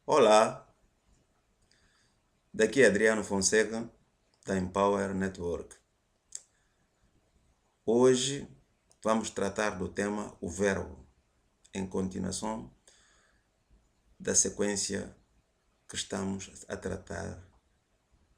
Olá, daqui é Adriano Fonseca, da Empower Network. Hoje vamos tratar do tema o verbo, em continuação da sequência que estamos a tratar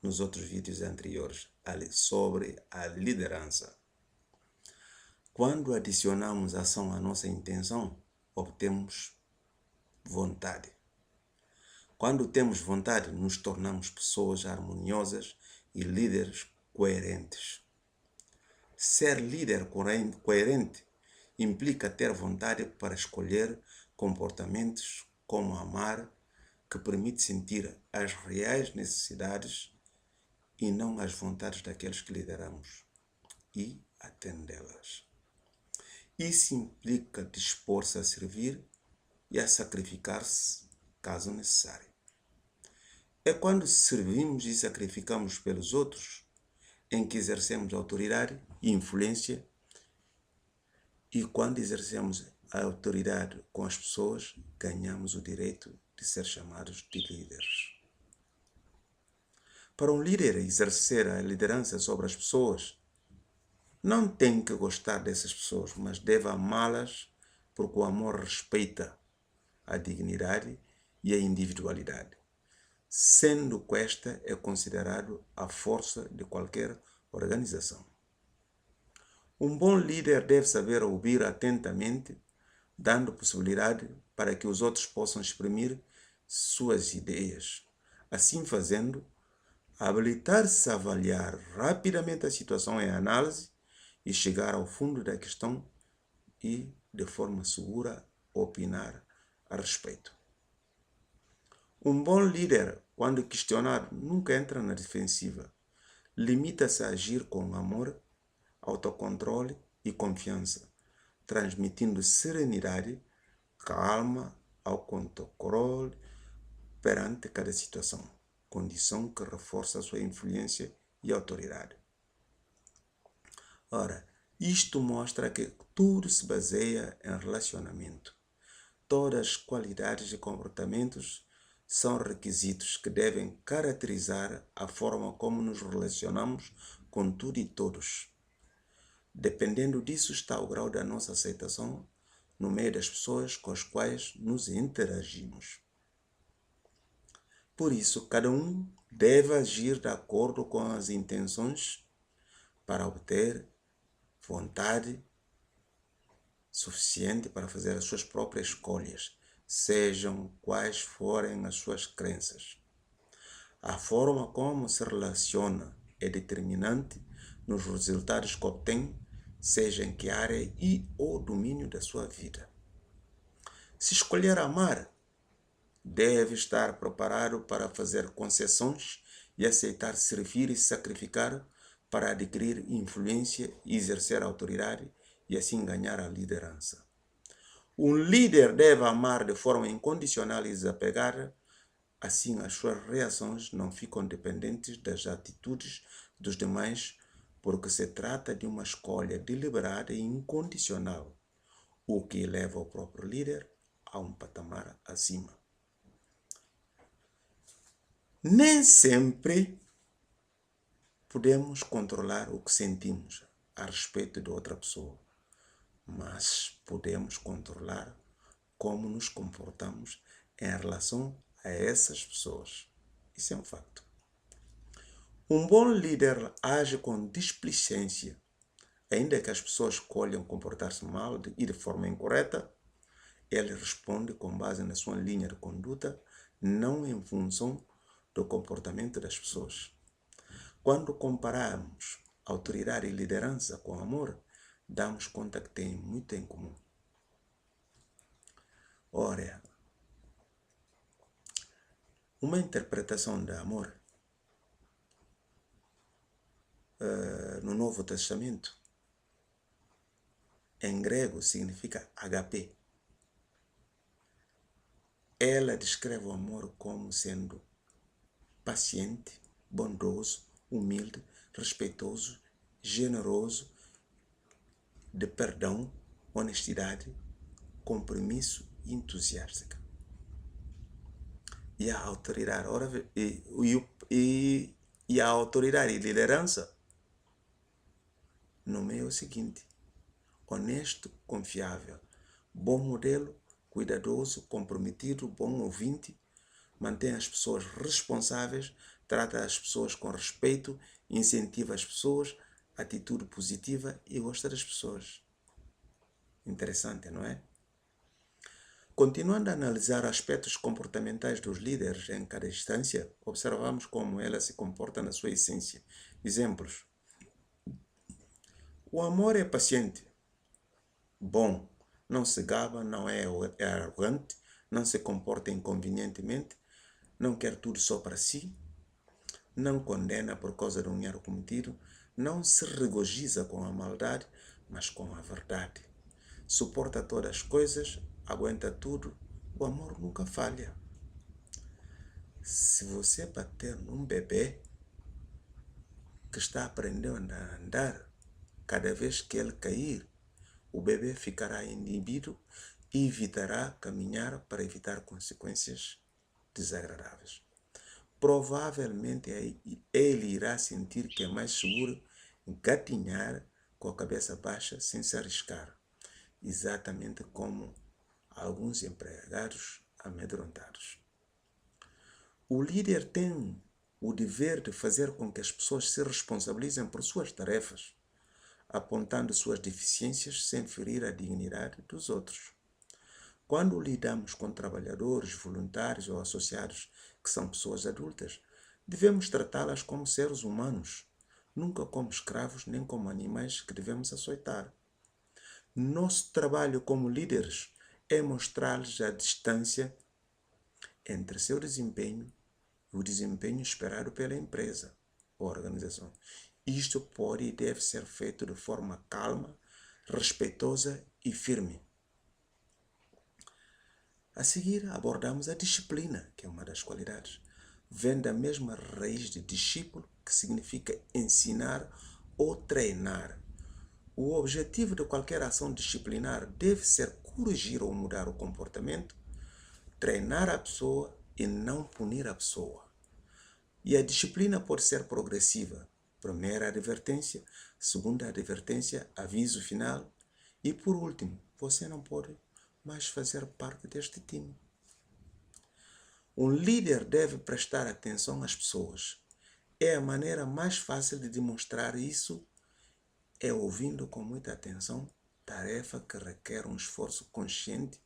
nos outros vídeos anteriores, sobre a liderança. Quando adicionamos ação à nossa intenção, obtemos vontade. Quando temos vontade, nos tornamos pessoas harmoniosas e líderes coerentes. Ser líder coerente implica ter vontade para escolher comportamentos como amar, que permite sentir as reais necessidades e não as vontades daqueles que lideramos, e atendê-las. Isso implica dispor-se a servir e a sacrificar-se caso necessário. É quando servimos e sacrificamos pelos outros em que exercemos autoridade e influência, e quando exercemos a autoridade com as pessoas, ganhamos o direito de ser chamados de líderes. Para um líder exercer a liderança sobre as pessoas, não tem que gostar dessas pessoas, mas deve amá-las, porque o amor respeita a dignidade e a individualidade, sendo que esta é considerado a força de qualquer organização. Um bom líder deve saber ouvir atentamente, dando possibilidade para que os outros possam exprimir suas ideias. Assim fazendo, habilitar-se a avaliar rapidamente a situação em análise e chegar ao fundo da questão e, de forma segura, opinar a respeito. Um bom líder, quando questionado, nunca entra na defensiva. Limita-se a agir com amor, autocontrole e confiança, transmitindo serenidade, calma, autocontrole perante cada situação, condição que reforça a sua influência e autoridade. Ora, isto mostra que tudo se baseia em relacionamento. Todas as qualidades e comportamentos são requisitos que devem caracterizar a forma como nos relacionamos com tudo e todos. Dependendo disso está o grau da nossa aceitação no meio das pessoas com as quais nos interagimos. Por isso, cada um deve agir de acordo com as intenções para obter vontade suficiente para fazer as suas próprias escolhas, sejam quais forem as suas crenças. A forma como se relaciona é determinante nos resultados que obtém, seja em que área e ou domínio da sua vida. Se escolher amar, deve estar preparado para fazer concessões e aceitar servir e sacrificar para adquirir influência e exercer autoridade e assim ganhar a liderança. Um líder deve amar de forma incondicional e desapegada, assim as suas reações não ficam dependentes das atitudes dos demais, porque se trata de uma escolha deliberada e incondicional, o que leva o próprio líder a um patamar acima. Nem sempre podemos controlar o que sentimos a respeito de outra pessoa, mas podemos controlar como nos comportamos em relação a essas pessoas. Isso é um facto. Um bom líder age com displicência, ainda que as pessoas escolham comportar-se mal e de forma incorreta. Ele responde com base na sua linha de conduta, não em função do comportamento das pessoas. Quando comparamos autoridade e liderança com amor, damos conta que têm muito em comum. Ora, uma interpretação de amor no Novo Testamento, em grego, significa HP. Ela descreve o amor como sendo paciente, bondoso, humilde, respeitoso, generoso, de perdão, honestidade, compromisso e entusiástica. e a autoridade. E a autoridade e liderança no meio é o seguinte: honesto, confiável, bom modelo, cuidadoso, comprometido, bom ouvinte, mantém as pessoas responsáveis, trata as pessoas com respeito, incentiva as pessoas, atitude positiva e gosta das pessoas. Interessante, não é? Continuando a analisar aspectos comportamentais dos líderes em cada instância, observamos como ela se comporta na sua essência. Exemplos. O amor é paciente, bom, não se gaba, não é arrogante, não se comporta inconvenientemente, não quer tudo só para si, não condena por causa de um erro cometido, não se regozija com a maldade, mas com a verdade. Suporta todas as coisas, aguenta tudo, o amor nunca falha. Se você bater num bebê que está aprendendo a andar, cada vez que ele cair, o bebê ficará inibido e evitará caminhar para evitar consequências desagradáveis. Provavelmente ele irá sentir que é mais seguro gatinhar com a cabeça baixa sem se arriscar, exatamente como alguns empregados amedrontados. O líder tem o dever de fazer com que as pessoas se responsabilizem por suas tarefas, apontando suas deficiências sem ferir a dignidade dos outros. Quando lidamos com trabalhadores, voluntários ou associados que são pessoas adultas, devemos tratá-las como seres humanos, nunca como escravos nem como animais que devemos açoitar. Nosso trabalho como líderes é mostrar-lhes a distância entre seu desempenho e o desempenho esperado pela empresa ou organização. Isto pode e deve ser feito de forma calma, respeitosa e firme. A seguir, abordamos a disciplina, que é uma das qualidades. Vem da mesma raiz de discípulo, que significa ensinar ou treinar. O objetivo de qualquer ação disciplinar deve ser corrigir ou mudar o comportamento, treinar a pessoa e não punir a pessoa. E a disciplina pode ser progressiva. Primeira advertência, segunda advertência, aviso final e, por último, você não pode mais fazer parte deste time. Um líder deve prestar atenção às pessoas. É a maneira mais fácil de demonstrar isso é ouvindo com muita atenção, tarefa que requer um esforço consciente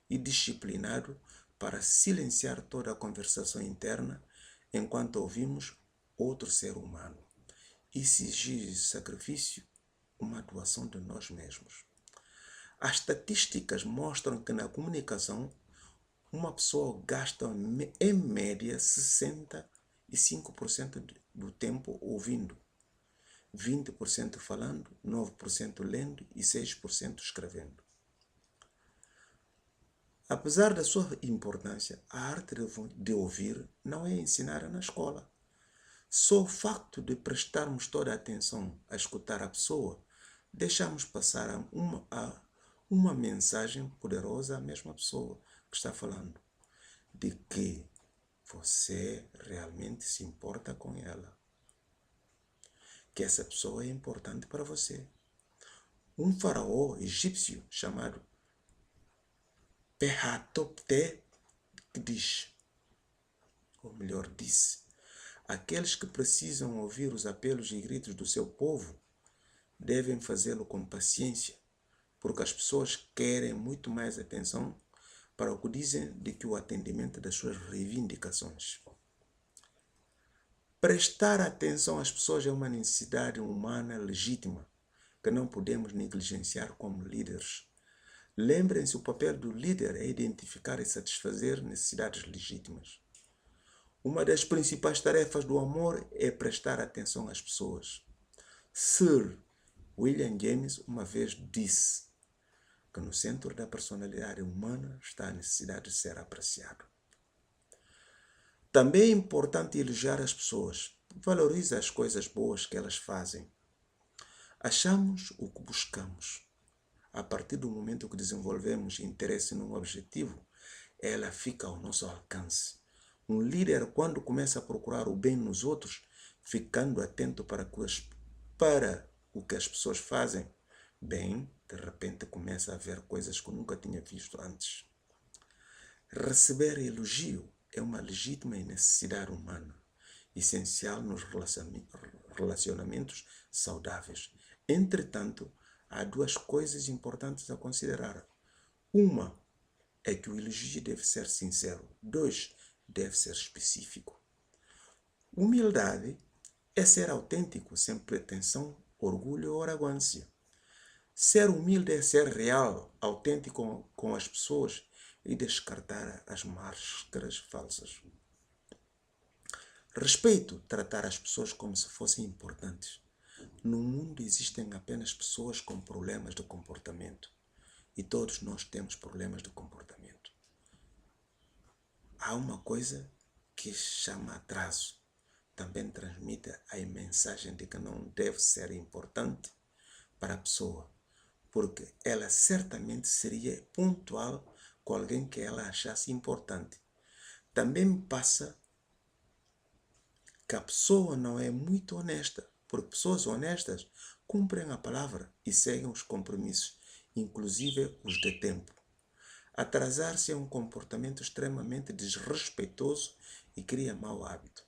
e disciplinado para silenciar toda a conversação interna enquanto ouvimos outro ser humano. Isso exige sacrifício, uma doação de nós mesmos. As estatísticas mostram que na comunicação, uma pessoa gasta em média 65% do tempo ouvindo, 20% falando, 9% lendo e 6% escrevendo. Apesar da sua importância, a arte de ouvir não é ensinada na escola. Só o facto de prestarmos toda a atenção a escutar a pessoa, deixamos passar uma mensagem poderosa à mesma pessoa que está falando, de que você realmente se importa com ela, que essa pessoa é importante para você. Um faraó egípcio chamado Perhatopte diz, ou melhor disse, aqueles que precisam ouvir os apelos e gritos do seu povo devem fazê-lo com paciência, porque as pessoas querem muito mais atenção para o que dizem do que o atendimento das suas reivindicações. Prestar atenção às pessoas é uma necessidade humana legítima que não podemos negligenciar como líderes. Lembrem-se, o papel do líder é identificar e satisfazer necessidades legítimas. Uma das principais tarefas do amor é prestar atenção às pessoas. Sir William James uma vez disse que no centro da personalidade humana está a necessidade de ser apreciado. Também é importante elogiar as pessoas. Valorize as coisas boas que elas fazem. Achamos o que buscamos. A partir do momento que desenvolvemos interesse num objetivo, ela fica ao nosso alcance. Um líder, quando começa a procurar o bem nos outros, ficando atento para o que as pessoas fazem bem, de repente começa a ver coisas que eu nunca tinha visto antes. Receber elogio é uma legítima necessidade humana, essencial nos relacionamentos saudáveis. Entretanto, há duas coisas importantes a considerar. Uma é que o elogio deve ser sincero. 2, deve ser específico. Humildade é ser autêntico, sem pretensão, orgulho ou arrogância. Ser humilde é ser real, autêntico com as pessoas e descartar as máscaras falsas. Respeito, tratar as pessoas como se fossem importantes. No mundo existem apenas pessoas com problemas de comportamento e todos nós temos problemas de comportamento. Há uma coisa que chama atraso. Também transmite a mensagem de que não deve ser importante para a pessoa, porque ela certamente seria pontual com alguém que ela achasse importante. Também passa que a pessoa não é muito honesta, porque pessoas honestas cumprem a palavra e seguem os compromissos, inclusive os de tempo. Atrasar-se é um comportamento extremamente desrespeitoso e cria mau hábito.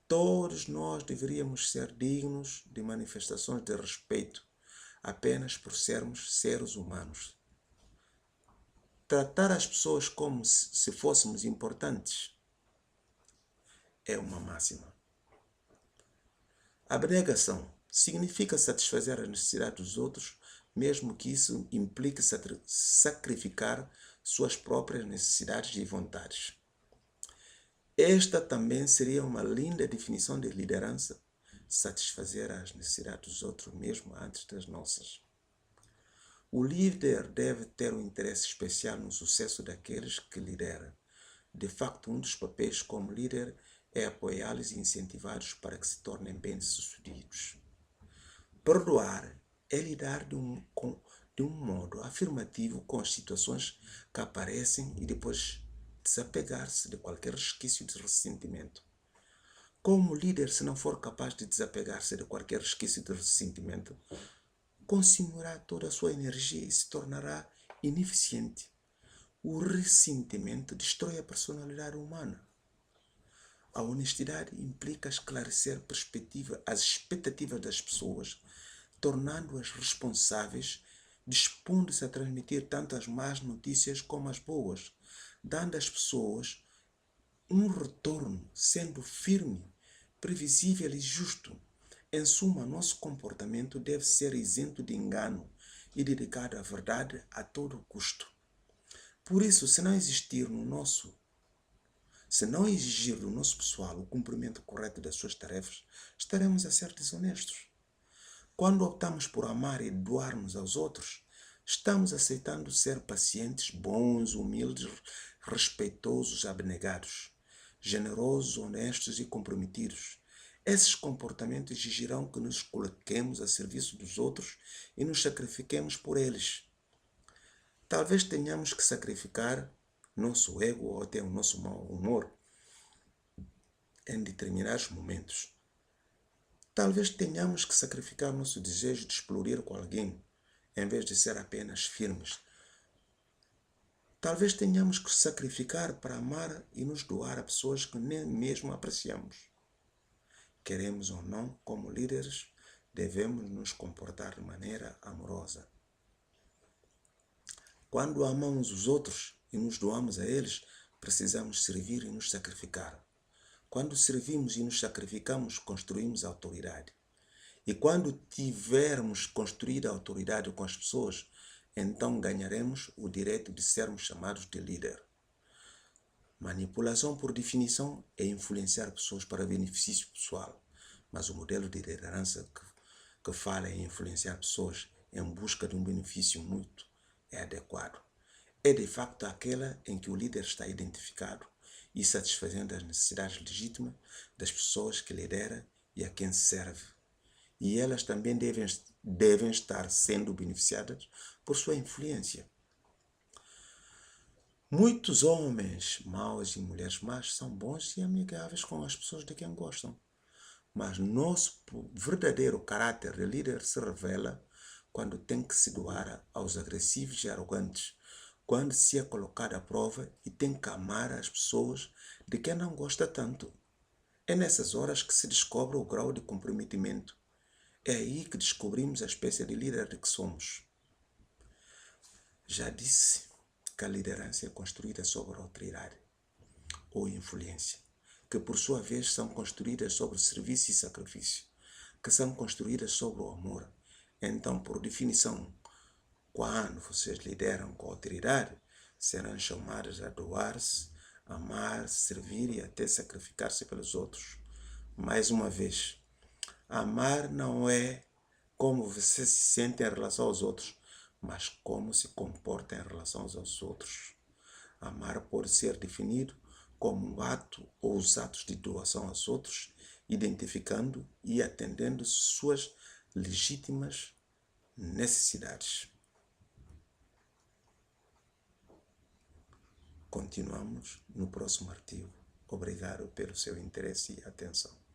Todos nós deveríamos ser dignos de manifestações de respeito, apenas por sermos seres humanos. Tratar as pessoas como se fôssemos importantes é uma máxima. Abnegação significa satisfazer as necessidades dos outros, mesmo que isso implique sacrificar suas próprias necessidades e vontades. Esta também seria uma linda definição de liderança, satisfazer as necessidades dos outros mesmo antes das nossas. O líder deve ter um interesse especial no sucesso daqueles que lidera. De facto, um dos papéis como líder é apoiá-los e incentivá-los para que se tornem bem-sucedidos. Perdoar é lidar de um modo afirmativo com as situações que aparecem e depois desapegar-se de qualquer resquício de ressentimento. Como líder, se não for capaz de desapegar-se de qualquer resquício de ressentimento, consumirá toda a sua energia e se tornará ineficiente. O ressentimento destrói a personalidade humana. A honestidade implica esclarecer as expectativas das pessoas, tornando-as responsáveis, dispondo-se a transmitir tanto as más notícias como as boas, dando às pessoas um retorno, sendo firme, previsível e justo. Em suma, nosso comportamento deve ser isento de engano e dedicado à verdade a todo custo. Por isso, se não exigir do nosso pessoal o cumprimento correto das suas tarefas, estaremos a ser desonestos. Quando optamos por amar e doar-nos aos outros, estamos aceitando ser pacientes, bons, humildes, respeitosos, abnegados, generosos, honestos e comprometidos. Esses comportamentos exigirão que nos coloquemos a serviço dos outros e nos sacrifiquemos por eles. Talvez tenhamos que sacrificar nosso ego ou até o nosso mau humor em determinados momentos. Talvez tenhamos que sacrificar nosso desejo de explodir com alguém, em vez de ser apenas firmes. Talvez tenhamos que sacrificar para amar e nos doar a pessoas que nem mesmo apreciamos. Queremos ou não, como líderes, devemos nos comportar de maneira amorosa. Quando amamos os outros e nos doamos a eles, precisamos servir e nos sacrificar. Quando servimos e nos sacrificamos, construímos autoridade. E quando tivermos construído a autoridade com as pessoas, então ganharemos o direito de sermos chamados de líder. Manipulação, por definição, é influenciar pessoas para benefício pessoal. Mas o modelo de liderança que fala em influenciar pessoas em busca de um benefício mútuo é adequado. É de facto aquela em que o líder está identificado e satisfazendo as necessidades legítimas das pessoas que lidera e a quem serve. E elas também devem estar sendo beneficiadas por sua influência. Muitos homens maus e mulheres más são bons e amigáveis com as pessoas de quem gostam. Mas nosso verdadeiro caráter de líder se revela quando tem que se doar aos agressivos e arrogantes, quando se é colocado à prova e tem que amar as pessoas de quem não gosta tanto. É nessas horas que se descobre o grau de comprometimento. É aí que descobrimos a espécie de líder de que somos. Já disse que a liderança é construída sobre autoridade ou influência, que por sua vez são construídas sobre serviço e sacrifício, que são construídas sobre o amor. Então, por definição, quando vocês lideram com autoridade, serão chamados a doar-se, amar, servir e até sacrificar-se pelos outros. Mais uma vez, amar não é como você se sente em relação aos outros, mas como se comporta em relação aos outros. Amar pode ser definido como um ato ou os atos de doação aos outros, identificando e atendendo suas legítimas necessidades. Continuamos no próximo artigo. Obrigado pelo seu interesse e atenção.